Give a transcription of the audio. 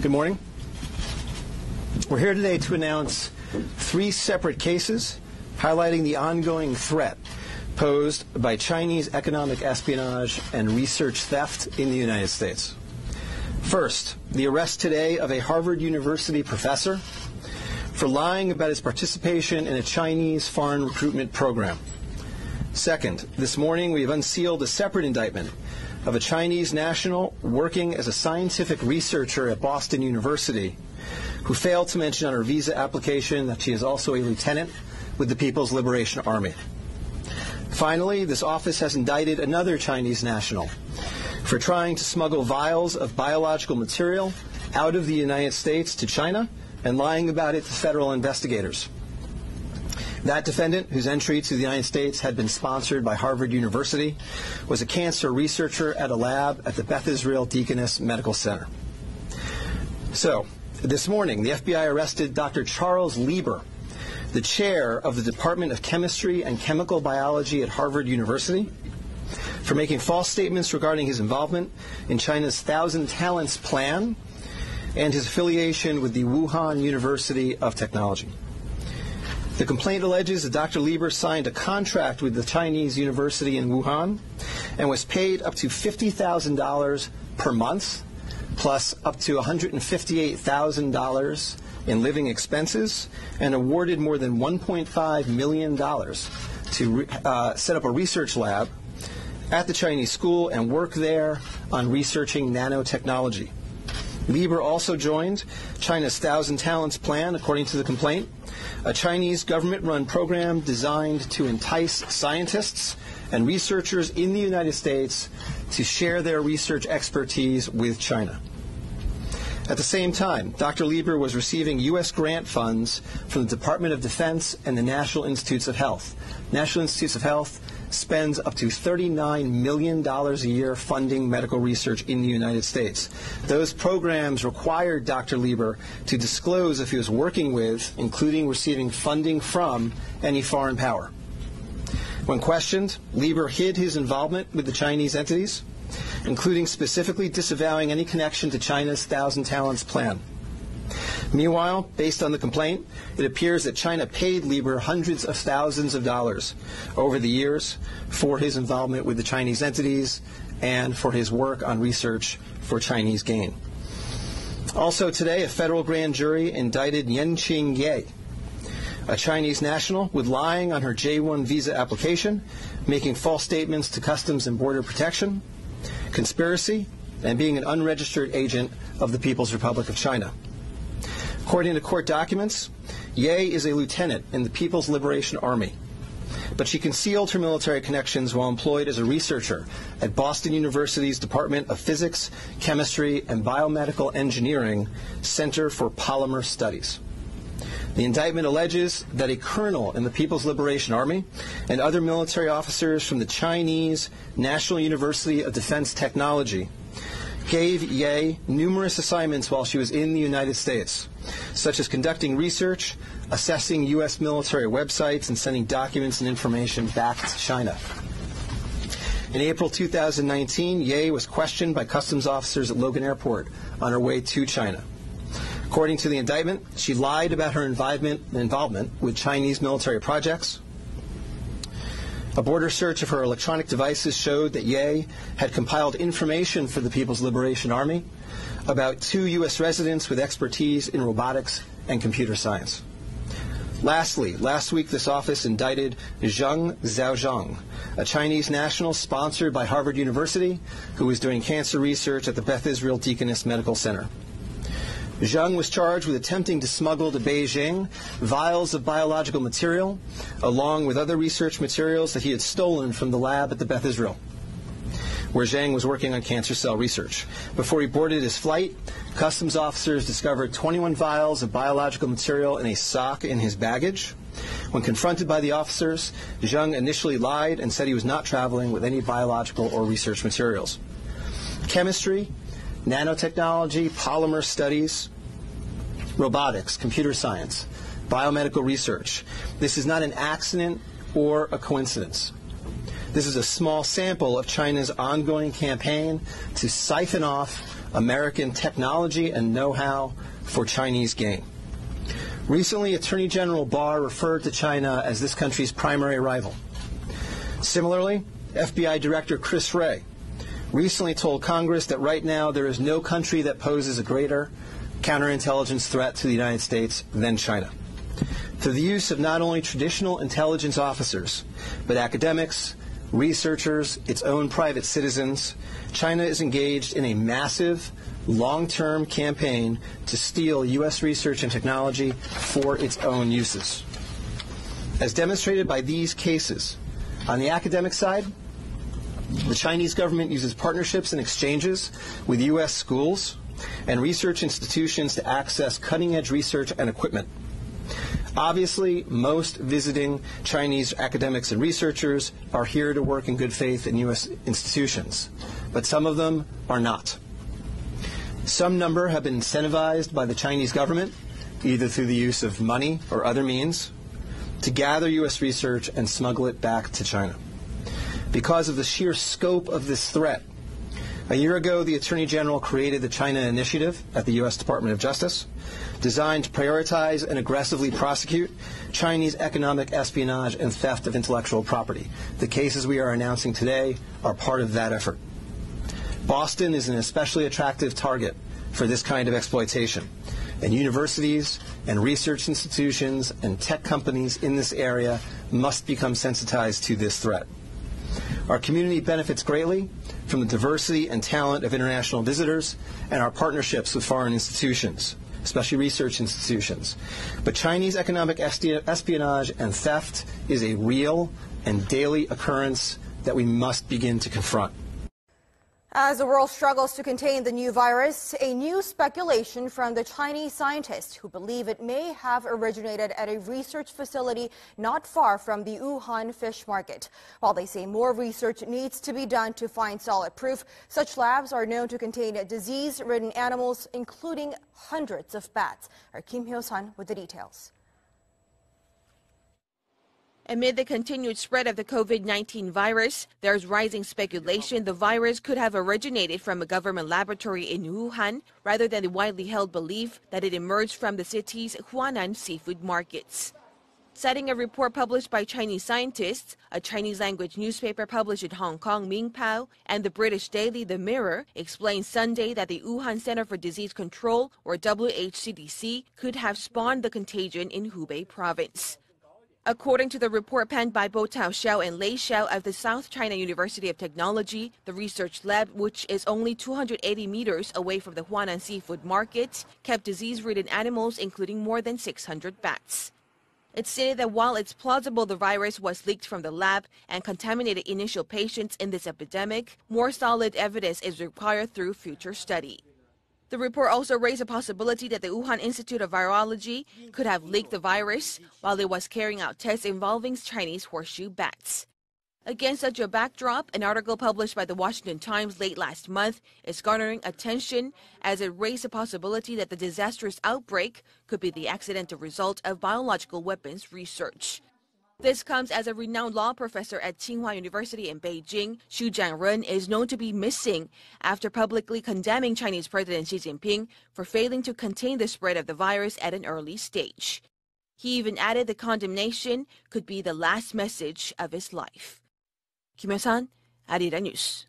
Good morning. We're here today to announce 3 separate cases highlighting the ongoing threat posed by Chinese economic espionage and research theft in the United States. First, the arrest today of a Harvard University professor for lying about his participation in a Chinese foreign recruitment program. Second, this morning we have unsealed a separate indictment of a Chinese national working as a scientific researcher at Boston University who failed to mention on her visa application that she is also a lieutenant with the People's Liberation Army. Finally, this office has indicted another Chinese national for trying to smuggle vials of biological material out of the United States to China and lying about it to federal investigators. That defendant, whose entry to the United States had been sponsored by Harvard University, was a cancer researcher at a lab at the Beth Israel Deaconess Medical Center. So, this morning, the FBI arrested Dr. Charles Lieber, the chair of the Department of Chemistry and Chemical Biology at Harvard University, for making false statements regarding his involvement in China's Thousand Talents Plan and his affiliation with the Wuhan University of Technology. The complaint alleges that Dr. Lieber signed a contract with the Chinese university in Wuhan and was paid up to $50,000 per month, plus up to $158,000 in living expenses, and awarded more than $1.5 million to set up a research lab at the Chinese school and work there on researching nanotechnology. Lieber also joined China's Thousand Talents Plan, according to the complaint, a Chinese government-run program designed to entice scientists and researchers in the United States to share their research expertise with China. At the same time, Dr. Lieber was receiving U.S. grant funds from the Department of Defense and the National Institutes of Health. National Institutes of Health spends up to $39 million a year funding medical research in the United States. Those programs required Dr. Lieber to disclose if he was working with, including receiving funding from, any foreign power. When questioned, Lieber hid his involvement with the Chinese entities, including specifically disavowing any connection to China's Thousand Talents Plan. Meanwhile, based on the complaint, it appears that China paid Lieber hundreds of thousands of dollars over the years for his involvement with the Chinese entities and for his work on research for Chinese gain. Also today, a federal grand jury indicted Yanqing Ye, a Chinese national, with lying on her J-1 visa application, making false statements to Customs and Border Protection, conspiracy, and being an unregistered agent of the People's Republic of China. According to court documents, Ye is a lieutenant in the People's Liberation Army, but she concealed her military connections while employed as a researcher at Boston University's Department of Physics, Chemistry, and Biomedical Engineering Center for Polymer Studies. The indictment alleges that a colonel in the People's Liberation Army and other military officers from the Chinese National University of Defense Technology gave Ye numerous assignments while she was in the United States, such as conducting research, assessing U.S. military websites, and sending documents and information back to China. In April 2019, Ye was questioned by customs officers at Logan Airport on her way to China. According to the indictment, she lied about her involvement with Chinese military projects. A border search of her electronic devices showed that Ye had compiled information for the People's Liberation Army about 2 U.S. residents with expertise in robotics and computer science. Lastly, last week this office indicted Zheng Zhaozhang, a Chinese national sponsored by Harvard University who was doing cancer research at the Beth Israel Deaconess Medical Center. Zheng was charged with attempting to smuggle to Beijing vials of biological material, along with other research materials that he had stolen from the lab at the Beth Israel, where Zheng was working on cancer cell research. Before he boarded his flight, customs officers discovered 21 vials of biological material in a sock in his baggage. When confronted by the officers, Zheng initially lied and said he was not traveling with any biological or research materials. Chemistry, nanotechnology, polymer studies, robotics, computer science, biomedical research. This is not an accident or a coincidence. This is a small sample of China's ongoing campaign to siphon off American technology and know-how for Chinese gain. Recently, Attorney General Barr referred to China as this country's primary rival. Similarly, FBI Director Chris Wray recently told Congress that right now there is no country that poses a greater counterintelligence threat to the United States than China. Through the use of not only traditional intelligence officers, but academics, researchers, its own private citizens, China is engaged in a massive, long-term campaign to steal U.S. research and technology for its own uses. As demonstrated by these cases, on the academic side, the Chinese government uses partnerships and exchanges with U.S. schools and research institutions to access cutting-edge research and equipment. Obviously, most visiting Chinese academics and researchers are here to work in good faith in U.S. institutions, but some of them are not. Some number have been incentivized by the Chinese government, either through the use of money or other means, to gather U.S. research and smuggle it back to China. Because of the sheer scope of this threat, a year ago, the Attorney General created the China Initiative at the U.S. Department of Justice, designed to prioritize and aggressively prosecute Chinese economic espionage and theft of intellectual property. The cases we are announcing today are part of that effort. Boston is an especially attractive target for this kind of exploitation, and universities and research institutions and tech companies in this area must become sensitized to this threat. Our community benefits greatly from the diversity and talent of international visitors and our partnerships with foreign institutions, especially research institutions. But Chinese economic espionage and theft is a real and daily occurrence that we must begin to confront. As the world struggles to contain the new virus, a new speculation from the Chinese scientists who believe it may have originated at a research facility not far from the Wuhan fish market. While they say more research needs to be done to find solid proof, such labs are known to contain disease-ridden animals, including hundreds of bats. Our Kim Hyo-sun with the details. Amid the continued spread of the COVID-19 virus, there's rising speculation the virus could have originated from a government laboratory in Wuhan rather than the widely held belief that it emerged from the city's Huanan seafood markets. Citing a report published by Chinese scientists, a Chinese-language newspaper published in Hong Kong, Mingpao, and the British daily The Mirror explained Sunday that the Wuhan Center for Disease Control, or WHCDC, could have spawned the contagion in Hubei province. According to the report penned by Bo Tao Xiao and Lei Xiao of the South China University of Technology, the research lab, which is only 280 meters away from the Huanan seafood market, kept disease-ridden animals, including more than 600 bats. It stated that while it's plausible the virus was leaked from the lab and contaminated initial patients in this epidemic, more solid evidence is required through future study. The report also raised a possibility that the Wuhan Institute of Virology could have leaked the virus while it was carrying out tests involving Chinese horseshoe bats. Against such a backdrop, an article published by the Washington Times late last month is garnering attention as it raised the possibility that the disastrous outbreak could be the accidental result of biological weapons research. This comes as a renowned law professor at Tsinghua University in Beijing, Xu Jianren, is known to be missing after publicly condemning Chinese President Xi Jinping for failing to contain the spread of the virus at an early stage. He even added the condemnation could be the last message of his life. Kim Hyo-sun, Arirang News.